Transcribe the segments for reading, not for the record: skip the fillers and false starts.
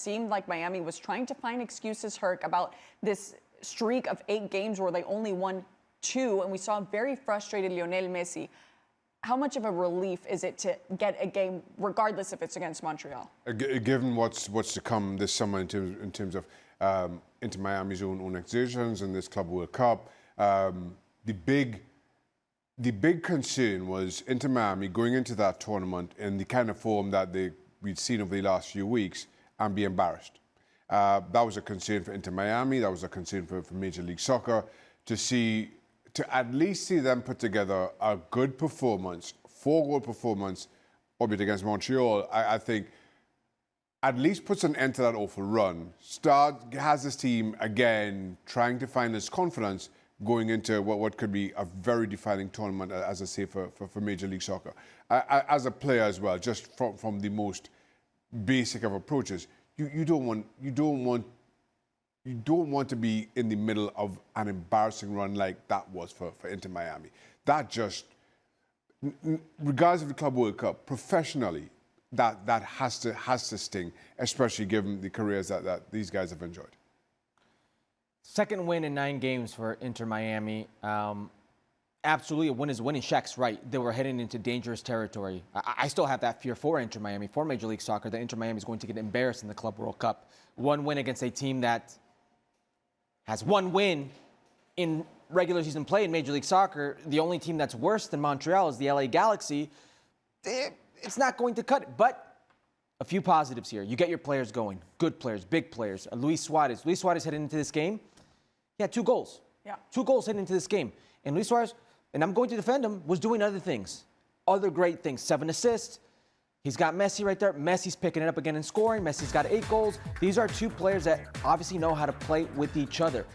Seemed like Miami was trying to find excuses, Herc, about this streak of 8 games where they only won 2, and we saw a very frustrated Lionel Messi. How much of a relief is it to get a game, regardless if it's against Montreal? Given what's to come this summer in terms of Inter Miami's own exertions and this Club World Cup, the big concern was Inter Miami going into that tournament in the kind of form that we'd seen over the last few weeks and be embarrassed. That was a concern for Inter Miami. That was a concern for Major League Soccer to at least see them put together a good performance, 4-goal performance, albeit against Montreal. I think at least puts an end to that awful run. Has this team again trying to find its confidence going into what could be a very defining tournament, as I say, for Major League Soccer. As a player as well, just from the most basic of approaches, you don't want to be in the middle of an embarrassing run like that was for Inter Miami. That just, regardless of the Club World Cup, professionally, that has to sting, especially given the careers that these guys have enjoyed. Second win in 9 games for Inter Miami. Absolutely, a win is winning. Shaq's right. They were heading into dangerous territory. I still have that fear for Inter Miami, for Major League Soccer, that Inter Miami is going to get embarrassed in the Club World Cup. 1 win against a team that has 1 win in regular season play in Major League Soccer. The only team that's worse than Montreal is the LA Galaxy. It's not going to cut it, but a few positives here. You get your players going, good players, big players. Luis Suarez heading into this game, he had 2 goals. Yeah. 2 goals heading into this game. And Luis Suarez, and I'm going to defend him, was doing other things, other great things. 7 assists. He's got Messi right there. Messi's picking it up again and scoring. Messi's got 8 goals. These are 2 players that obviously know how to play with each other.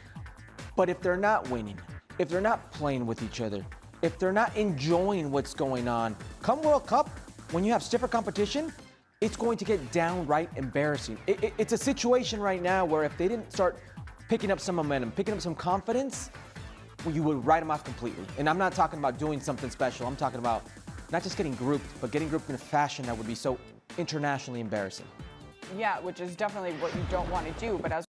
But if they're not winning, if they're not playing with each other, if they're not enjoying what's going on, come World Cup, when you have stiffer competition, it's going to get downright embarrassing. It's a situation right now where if they didn't start picking up some momentum, picking up some confidence, you would write them off completely. And I'm not talking about doing something special. I'm talking about not just getting grouped, but getting grouped in a fashion that would be so internationally embarrassing. Yeah, which is definitely what you don't want to do. But as